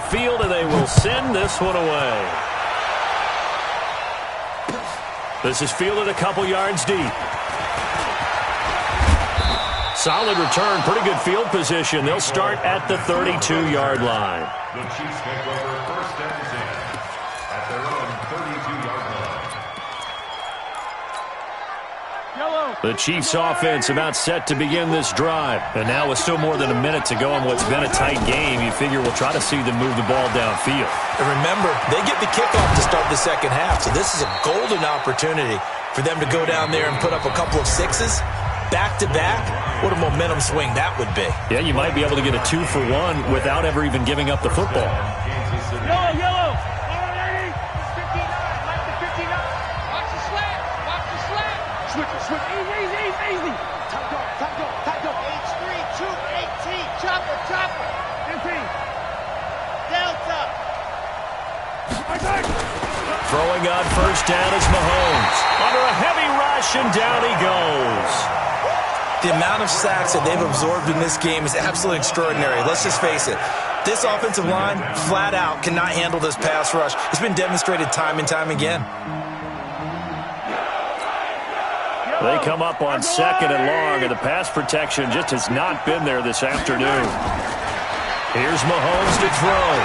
the field, and they will send this one away. This is fielded a couple yards deep. Solid return, pretty good field position. They'll start at the 32-yard line. The Chiefs take over first and 10 at their own 32-yard line. The Chiefs offense about set to begin this drive. And now with still more than a minute to go in what's been a tight game, you figure we'll try to see them move the ball downfield. And remember, they get the kickoff to start the second half, so this is a golden opportunity for them to go down there and put up a couple of sixes. Back-to-back, what a momentum swing that would be. Yeah, you might be able to get a 2-for-1 without ever even giving up the football. Yellow. All right, 59. Like the 59. Watch the slant. Watch the slant. Switch. Easy. Top dog. H3, 2, 18. Chopper. 15. Delta. Throwing on first down is Mahomes. Under a heavy rush, and down he goes. The amount of sacks that they've absorbed in this game is absolutely extraordinary. Let's just face it. This offensive line, flat out, cannot handle this pass rush. It's been demonstrated time and time again. They come up on second and long, and the pass protection just has not been there this afternoon. Here's Mahomes to throw.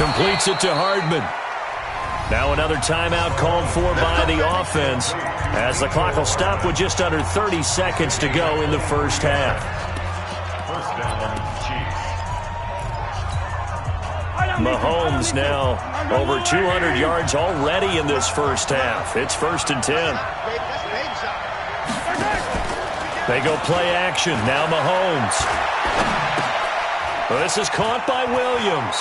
Completes it to Hardman. Now another timeout called for by the offense as the clock will stop with just under 30 seconds to go in the first half. First down, Chiefs. Mahomes now over 200 yards already in this first half. It's first and 10. They go play action. Now Mahomes. This is caught by Williams.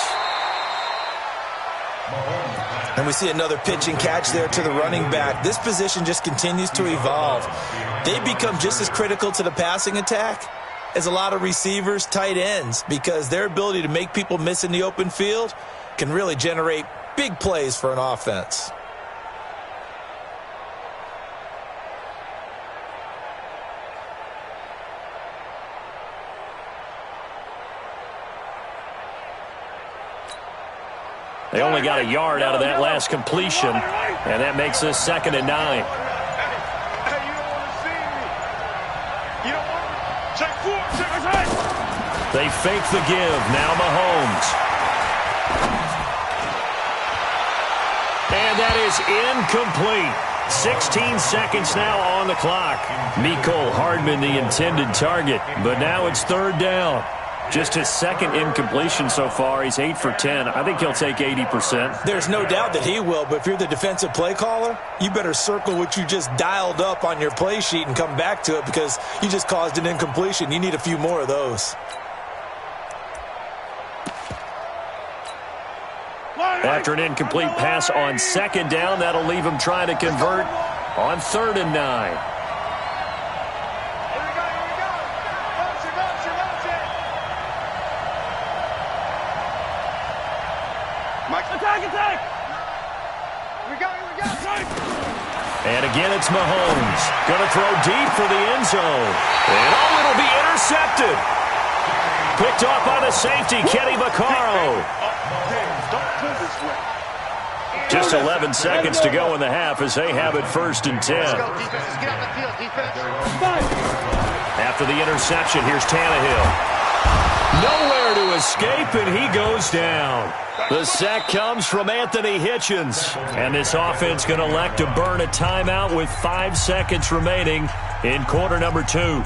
And we see another pitch and catch there to the running back. This position just continues to evolve. They become just as critical to the passing attack as a lot of receivers, tight ends, because their ability to make people miss in the open field can really generate big plays for an offense. They only got a yard out of that last completion, and that makes this second and 9. Hey, you don't want to see me. You don't want me. Check 4. They fake the give. Now Mahomes. And that is incomplete. 16 seconds now on the clock. Mecole Hardman the intended target, but now it's third down. Just his second incompletion so far. He's 8 for 10. I think he'll take 80%. There's no doubt that he will, but if you're the defensive play caller, you better circle what you just dialed up on your play sheet and come back to it because you just caused an incompletion. You need a few more of those. After an incomplete pass on second down, that'll leave him trying to convert on third and 9. Attack! We got it! And again, it's Mahomes. Going to throw deep for the end zone. And it'll be intercepted. Picked off by the safety, Kenny Vaccaro. Just 11 seconds to go in the half as they have it first and 10. After the interception, here's Tannehill. Nowhere to escape, and he goes down. The sack comes from Anthony Hitchens. And this offense going to elect to burn a timeout with 5 seconds remaining in quarter number 2.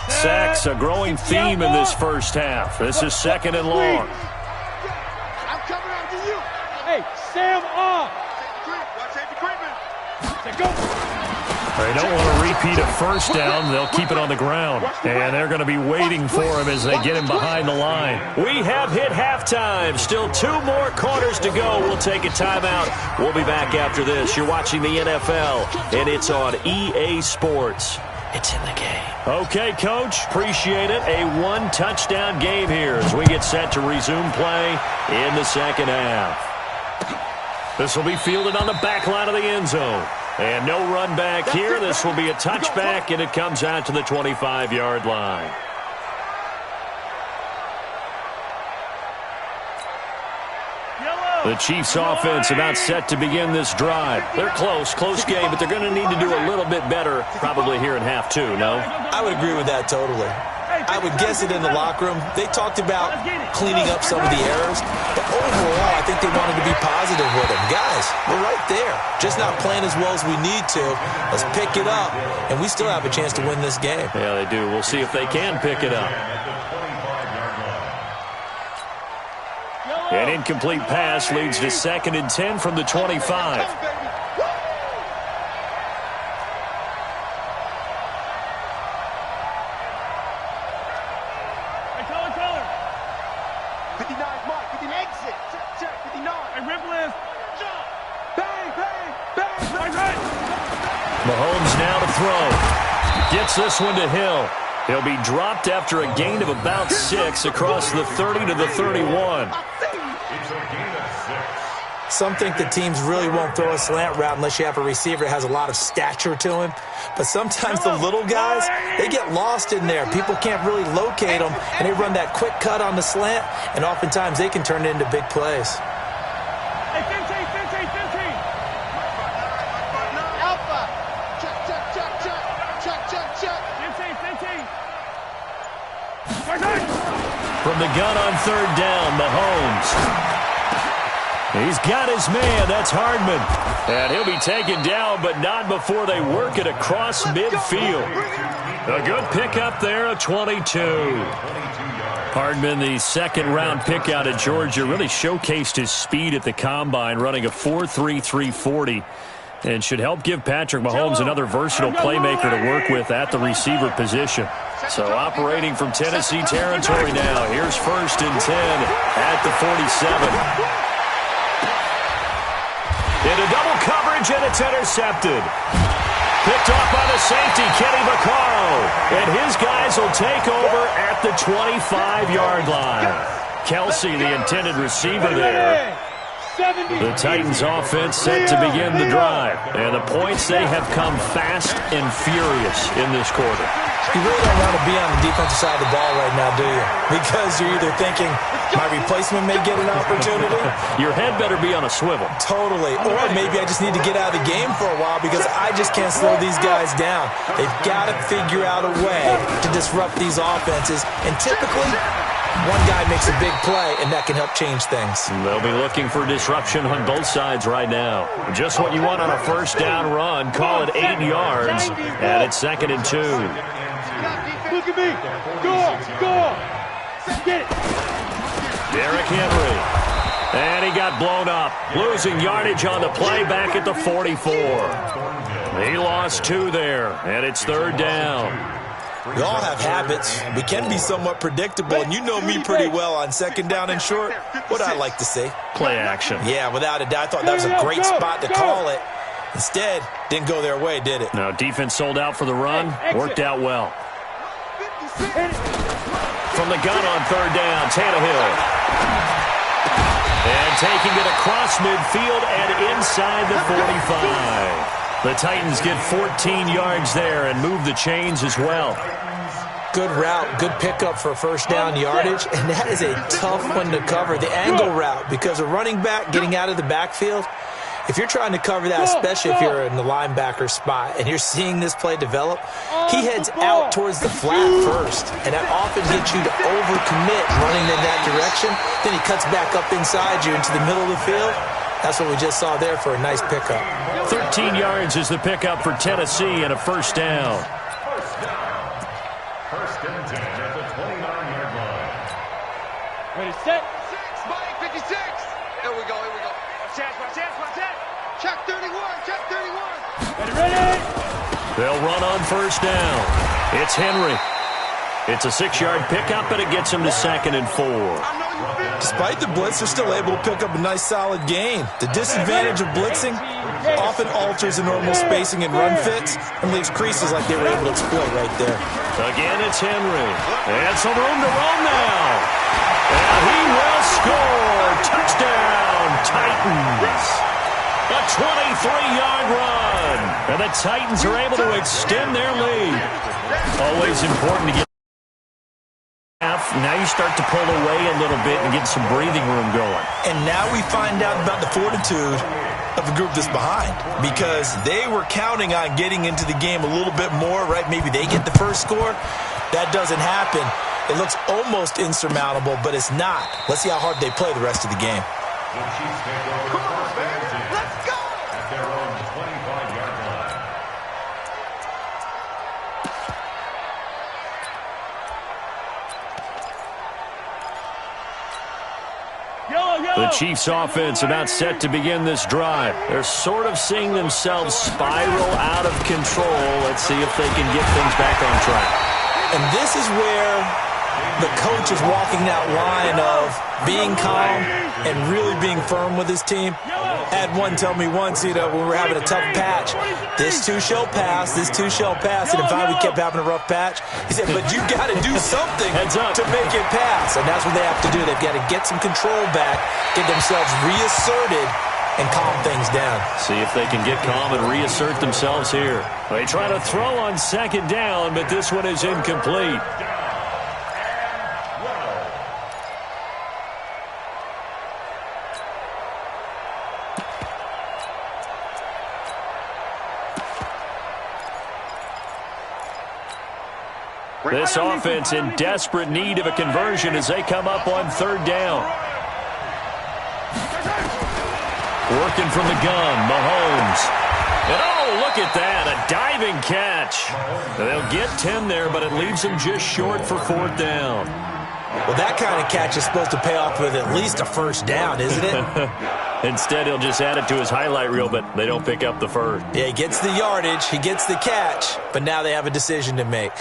Sacks, a growing theme in this first half. This is second and long. I'm coming after you. Hey, Sam off. Go. They don't want to repeat a first down. They'll keep it on the ground. And they're going to be waiting for him as they get him behind the line. We have hit halftime. Still 2 more quarters to go. We'll take a timeout. We'll be back after this. You're watching the NFL, and it's on EA Sports. It's in the game. Okay, Coach. Appreciate it. A 1-touchdown game here as we get set to resume play in the second half. This will be fielded on the back line of the end zone. And no run back here. This will be a touchback, and it comes out to the 25-yard line. The Chiefs offense about set to begin this drive. They're close game, but they're going to need to do a little bit better probably here in half two, no? I would agree with that totally. I would guess it in the locker room. They talked about cleaning up some of the errors, but overall, I think they wanted to be positive with them. Guys, we're right there. Just not playing as well as we need to. Let's pick it up, and we still have a chance to win this game. Yeah, they do. We'll see if they can pick it up. An incomplete pass leads to 2nd and 10 from the 25. Mahomes now to throw. Gets this one to Hill. He'll be dropped after a gain of about 6 across the 30 to the 31. Some think the teams really won't throw a slant route unless you have a receiver that has a lot of stature to him. But sometimes the little guys, they get lost in there. People can't really locate them, and they run that quick cut on the slant, and oftentimes they can turn it into big plays. From the gun on 3rd down, Mahomes. He's got his man. That's Hardman. And he'll be taken down, but not before they work it across midfield. A good pickup there of 22. Hardman, the 2nd-round pick out of Georgia, really showcased his speed at the Combine, running a 4.3 340. And should help give Patrick Mahomes another versatile playmaker to work with at the receiver position. So operating from Tennessee territory now. Here's 1st and 10 at the 47. Into double coverage, and it's intercepted. Picked off by the safety, Kenny Vaccaro. And his guys will take over at the 25-yard line. Kelsey, the intended receiver there. The Titans offense set to begin the drive. And the points, they have come fast and furious in this quarter. You really don't want to be on the defensive side of the ball right now, do you? Because you're either thinking, my replacement may get an opportunity. Your head better be on a swivel. Totally. Or maybe I just need to get out of the game for a while because I just can't slow these guys down. They've got to figure out a way to disrupt these offenses. And typically, one guy makes a big play, and that can help change things. They'll be looking for disruption on both sides right now. Just what you want on a 1st down run. Call it 8 yards, and it's 2nd and 2. Look at me. Go. Get it. Derrick Henry. And he got blown up. Losing yardage on the play back at the 44. He lost 2 there, and it's 3rd down. We all have habits. We can be somewhat predictable, and you know me pretty well on 2nd down and short. What I like to say. Play action. Yeah, without a doubt. I thought that was a great spot to call it. Instead, didn't go their way, did it? No, defense sold out for the run. Worked out well. From the gun on 3rd down, Tannehill. And taking it across midfield and inside the 45. The Titans get 14 yards there and move the chains as well. Good route, good pickup for 1st down yardage, and that is a tough one to cover, the angle route, because a running back getting out of the backfield, if you're trying to cover that, especially if you're in the linebacker spot and you're seeing this play develop, he heads out towards the flat first, and that often gets you to overcommit running in that direction. Then he cuts back up inside you into the middle of the field. That's what we just saw there for a nice pickup. 13 yards is the pickup for Tennessee and a 1st down. 1st and 10 at the 29-yard line. Ready, set. 6, Mike, 56. Here we go. Watch out. Check 31. Ready. They'll run on 1st down. It's Henry. It's a 6-yard pickup, but it gets him to 2nd and 4. Despite the blitz, they're still able to pick up a nice solid gain. The disadvantage of blitzing often alters the normal spacing and run fits and leaves creases like they were able to exploit right there. Again, it's Henry. And some room to run now. And he will score. Touchdown, Titans. A 23-yard run. And the Titans are able to extend their lead. Always important to get half now you start to pull away a little bit and get some breathing room going. And now we find out about the fortitude of the group that's behind, because they were counting on getting into the game a little bit more, right? Maybe they get the first score. That doesn't happen. It looks almost insurmountable, but it's not. Let's see how hard they play the rest of the game. The Chiefs take over Come on, baby. Let's go. at their own 25-yard line. The Chiefs offense about set to begin this drive. They're sort of seeing themselves spiral out of control. Let's see if they can get things back on track. And this is where the coach is walking that line of being calm and really being firm with his team. I had one tell me once, when we were having a tough patch, this too shall pass, this too shall pass. And finally we kept having a rough patch. He said, but you got to do something to make it pass. And that's what they have to do. They've got to get some control back, get themselves reasserted, and calm things down. See if they can get calm and reassert themselves here. They try to throw on second down, but this one is incomplete. This offense in desperate need of a conversion as they come up on third down. Working from the gun, Mahomes. And oh, look at that, a diving catch. They'll get 10 there, but it leaves them just short for fourth down. Well, that kind of catch is supposed to pay off with at least a first down, isn't it? Instead, he'll just add it to his highlight reel, but they don't pick up the first. Yeah, he gets the yardage, he gets the catch, but now they have a decision to make.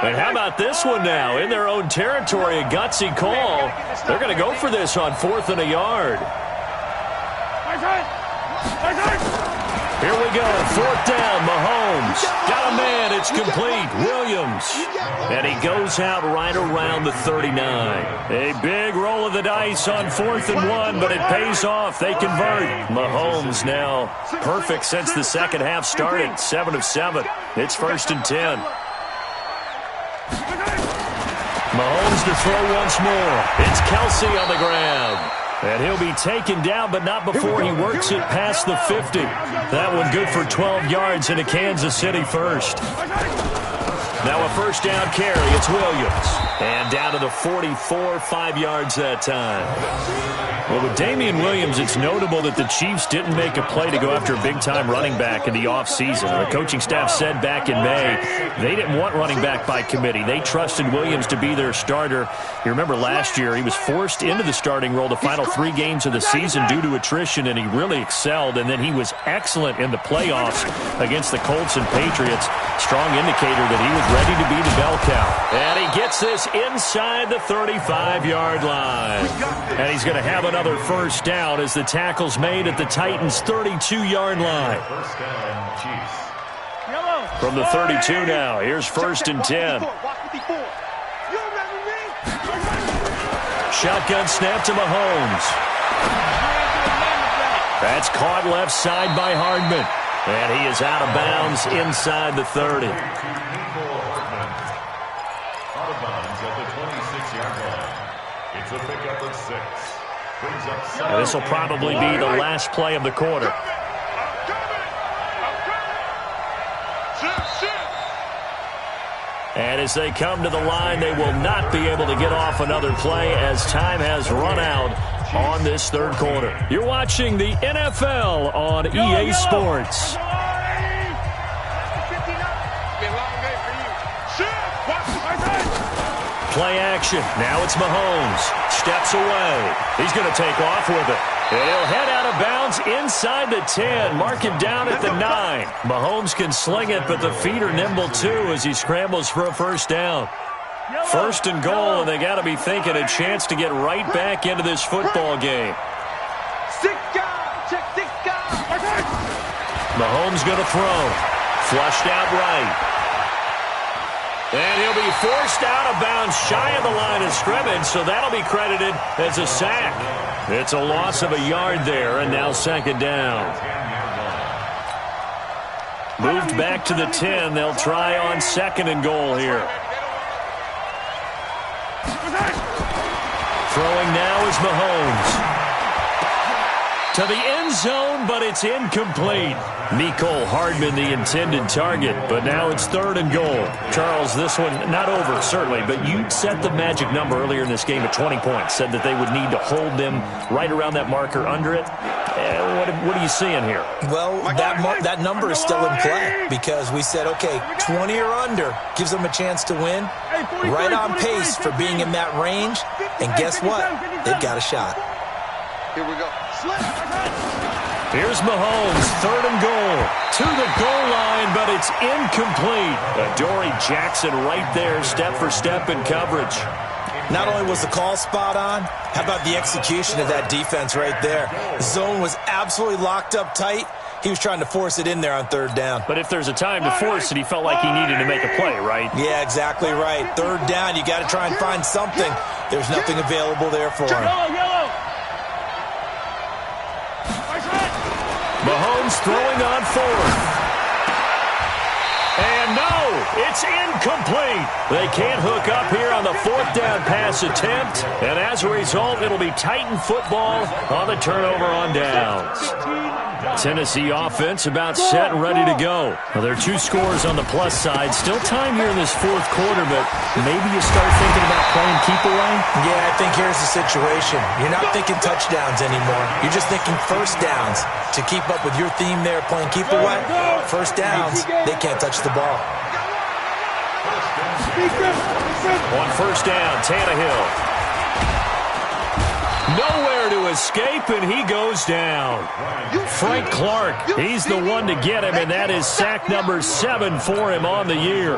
And how about this one now? In their own territory, a gutsy call. They're going to go for this on 4th and a yard. Here we go, 4th down, Mahomes. Got a man, it's complete, Williams. And he goes out right around the 39. A big roll of the dice on 4th and 1, but it pays off. They convert. Mahomes now perfect since the second half started, 7 of 7. It's 1st and 10. Mahomes to throw once more. It's Kelsey on the ground. And he'll be taken down, but not before he works it past the 50. That one good for 12 yards into Kansas City first. Now a first down carry. It's Williams. And down to the 44, 5 yards that time. Well, with Damian Williams, it's notable that the Chiefs didn't make a play to go after a big-time running back in the offseason. The coaching staff said back in May they didn't want running back by committee. They trusted Williams to be their starter. You remember last year he was forced into the starting role the final 3 games of the season due to attrition, and he really excelled. And then he was excellent in the playoffs against the Colts and Patriots. Strong indicator that he was ready to be the bell cow. And he gets this inside the 35-yard line. And he's going to have another first down as the tackle's made at the Titans' 32-yard line. First down, Chiefs. From the 32 now, here's 1st and 10. Shotgun snap to Mahomes. That's caught left side by Hardman. And he is out of bounds inside the 30. Out of bounds at the 26-yard line. It's a pickup of 6. Brings up 7. This will probably be the last play of the quarter. And as they come to the line, they will not be able to get off another play as time has run out on this third quarter. You're watching the NFL on EA Sports. Play action. Now it's Mahomes. Steps away. He's going to take off with it. And he'll head out of bounds inside the 10. Mark him down at the 9. Mahomes can sling it, but the feet are nimble too as he scrambles for a first down. 1st and goal, and they got to be thinking a chance to get right back into this football game. 6 guys. Check 6 guys. Mahomes going to throw. Flushed out right. And he'll be forced out of bounds shy of the line of scrimmage, so that'll be credited as a sack. It's a loss of a yard there, and now 2nd down. Moved back to the 10. They'll try on 2nd and goal here. Throwing now is Mahomes. To the end zone, but it's incomplete. Mecole Hardman, the intended target, but now it's 3rd and goal. Charles, this one not over, certainly, but you set the magic number earlier in this game at 20 points, said that they would need to hold them right around that marker under it. What are you seeing here? Well, that number is still in play because we said, okay, 20 or under gives them a chance to win. Right on pace for being in that range, and guess what? They've got a shot. Here we go. Here's Mahomes, 3rd and goal. To the goal line, but it's incomplete. Adoree Jackson right there, step for step in coverage. Not only was the call spot on, how about the execution of that defense right there? The zone was absolutely locked up tight. He was trying to force it in there on 3rd down. But if there's a time to force it, he felt like he needed to make a play, right? Yeah, exactly right. 3rd down, you got to try and find something. There's nothing available there for him. Mahomes throwing on 4th. And no, it's incomplete. They can't hook up here on the 4th down pass attempt. And as a result, it'll be Titan football on the turnover on downs. Tennessee offense about set and ready to go. Well, there are 2 scores on the plus side. Still time here in this 4th quarter, but maybe you start thinking about playing keep away? Yeah, I think here's the situation. You're not thinking touchdowns anymore. You're just thinking 1st downs. To keep up with your theme there, playing keep away, 1st downs, they can't touch the ball. On 1st down, Tannehill. Nowhere to escape, and he goes down. Frank Clark, he's the one to get him, and that is sack number 7 for him on the year.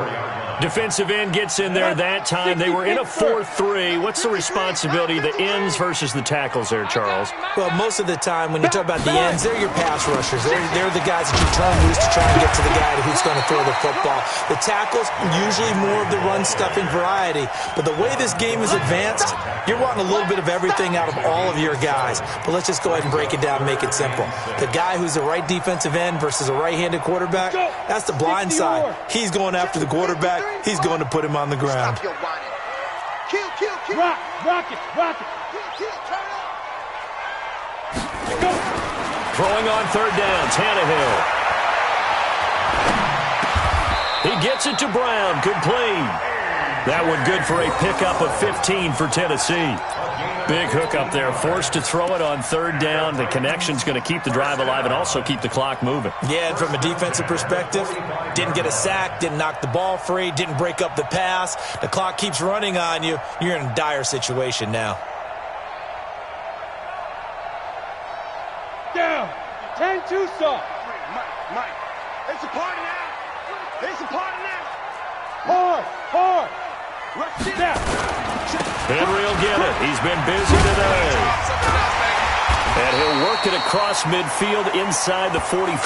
Defensive end gets in there that time. They were in a 4-3. What's the responsibility of the ends versus the tackles there, Charles? Well, most of the time when you talk about the ends, they're your pass rushers. They're the guys that you turn loose to try and get to the guy who's going to throw the football. The tackles, usually more of the run-stuffing variety. But the way this game is advanced, you're wanting a little bit of everything out of all of your guys. But let's just go ahead and break it down and make it simple. The guy who's the right defensive end versus a right-handed quarterback, that's the blind side. He's going after the quarterback. He's going to put him on the ground. Kill. Rock it. Throwing on 3rd down, Tannehill. He gets it to Brown, complete. That one good for a pickup of 15 for Tennessee. Big hookup there, forced to throw it on 3rd down. The connection's going to keep the drive alive and also keep the clock moving. Yeah, and from a defensive perspective, didn't get a sack, didn't knock the ball free, didn't break up the pass. The clock keeps running on you. You're in a dire situation now. Down. 10-2 stop. Mike. It's a party now. Hard. Henry will get it. He's been busy today. And he'll work it across midfield inside the 45.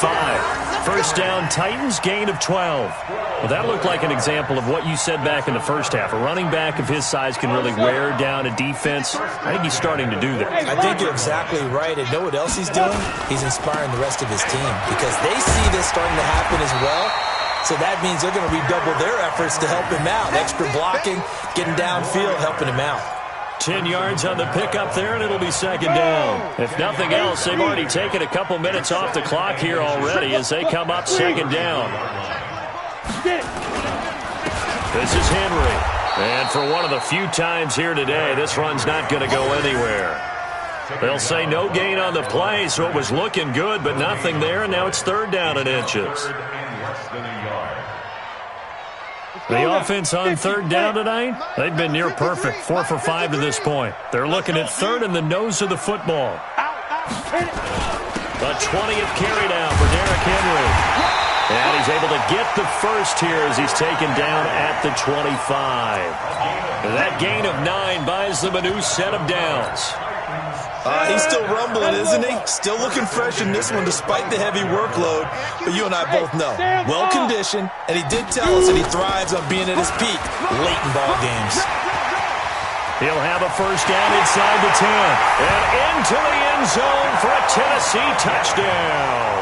1st down, Titans, gain of 12. Well, that looked like an example of what you said back in the 1st half. A running back of his size can really wear down a defense. I think he's starting to do that. I think you're exactly right. And know what else he's doing? He's inspiring the rest of his team because they see this starting to happen as well. So that means they're going to redouble their efforts to help him out. Extra blocking, getting downfield, helping him out. 10 yards on the pickup there, and it'll be 2nd down. If nothing else, they've already taken a couple minutes off the clock here already as they come up 2nd down. This is Henry. And for one of the few times here today, this run's not going to go anywhere. They'll say no gain on the play, so it was looking good, but nothing there, and now it's 3rd down and inches. The offense on 3rd down tonight, they've been near perfect, 4 for 5 to this point. They're looking at 3rd in the nose of the football. The 20th carry down for Derrick Henry. And he's able to get the first here as he's taken down at the 25. That gain of 9 buys them a new set of downs. He's still rumbling, isn't he? Still looking fresh in this one despite the heavy workload. But you and I both know, well-conditioned, and he did tell us that he thrives on being at his peak late in ball games. He'll have a 1st down inside the 10. And into the end zone for a Tennessee touchdown.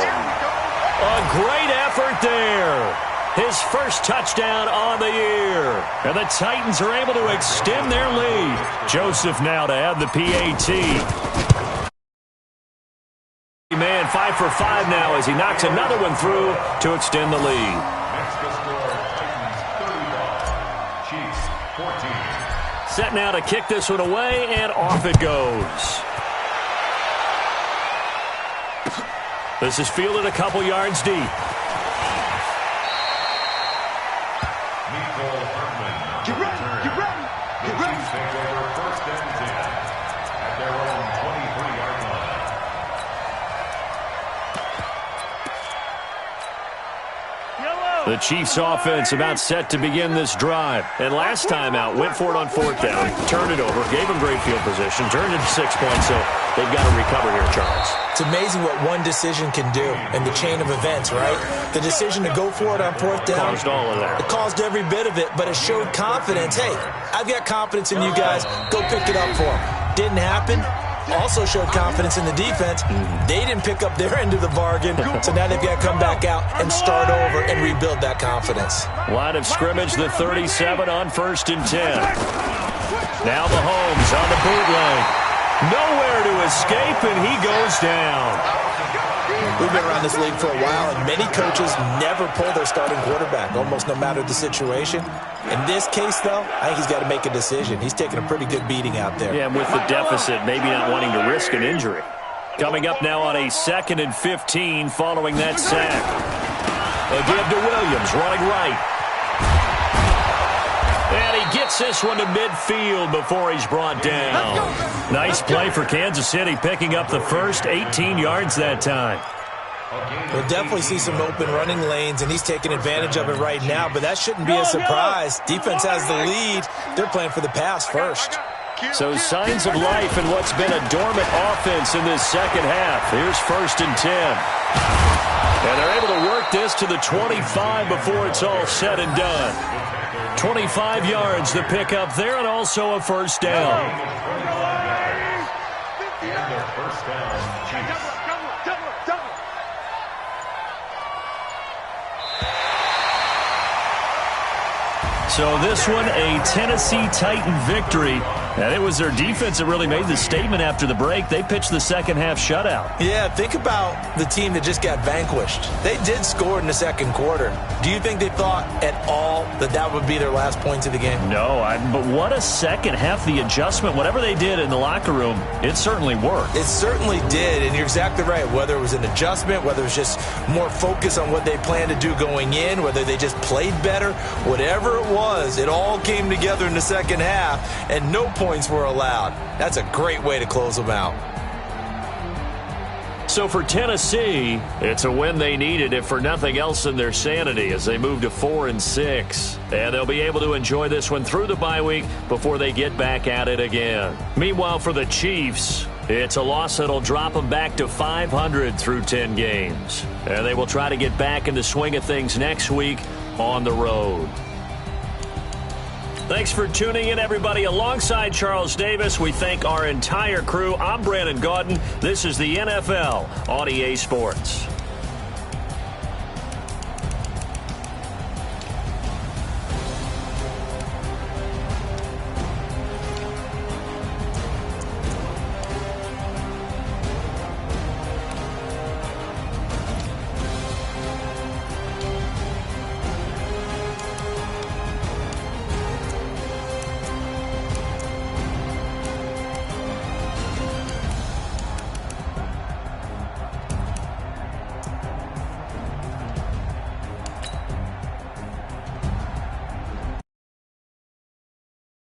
A great effort there. his first touchdown on the year. And the Titans are able to extend their lead. Joseph now to add the PAT. Man, 5 for 5 now as he knocks another one through to extend the lead. Next to score, Titans 35, Chiefs 14. Set now to kick this one away, and off it goes. This is fielded a couple yards deep. Get ready, get ready, get ready. Chiefs take over first and 10 at their own 23-yard line. The Chiefs offense about set to begin this drive. And last time out, went for it on fourth down, turned it over, gave them great field position, turned it 6 points, so they've got to recover here, Charles. It's amazing what one decision can do in the chain of events, right? The decision to go for it on fourth down. Caused all of that. It caused every bit of it, but it showed confidence. Hey, I've got confidence in you guys. Go pick it up for them. Didn't happen. Also showed confidence in the defense. They didn't pick up their end of the bargain, so now they've got to come back out and start over and rebuild that confidence. Line of scrimmage, the 37 on 1st and 10. Now Mahomes on the bootleg. Nowhere to escape, and he goes down. We've been around this league for a while, and many coaches never pull their starting quarterback, almost no matter the situation. In this case, though, I think he's got to make a decision. He's taking a pretty good beating out there. Yeah, and with the deficit, maybe not wanting to risk an injury. Coming up now on a 2nd and 15 following that sack. A give to Williams, running right. And he gets this one to midfield before he's brought down. Nice play for Kansas City, picking up the first 18 yards that time. We'll definitely see some open running lanes, and he's taking advantage of it right now, but that shouldn't be a surprise. Defense has the lead. They're playing for the pass first. So signs of life in what's been a dormant offense in this second half. Here's 1st and 10. And they're able to work this to the 25 before it's all said and done. 25 yards to pick up there, and also a first down. And their first down, Chiefs. So this one, a Tennessee Titan victory. And it was their defense that really made the statement after the break. They pitched the second half shutout. Yeah, think about the team that just got vanquished. They did score in the second quarter. Do you think they thought at all that that would be their last points of the game? No, but what a second half. The adjustment, whatever they did in the locker room, it certainly worked. It certainly did, and you're exactly right. Whether it was an adjustment, whether it was just more focus on what they planned to do going in, whether they just played better, whatever it was, it all came together in the second half, and no points were allowed. That's a great way to close them out. So for Tennessee, it's a win they needed, if for nothing else in their sanity, as they move to 4-6. And they'll be able to enjoy this one through the bye week before they get back at it again. Meanwhile, for the Chiefs, it's a loss that'll drop them back to 500 through 10 games. And they will try to get back in the swing of things next week on the road. Thanks for tuning in, everybody. Alongside Charles Davis, we thank our entire crew. I'm Brandon Gaudin. This is the NFL on EA Sports.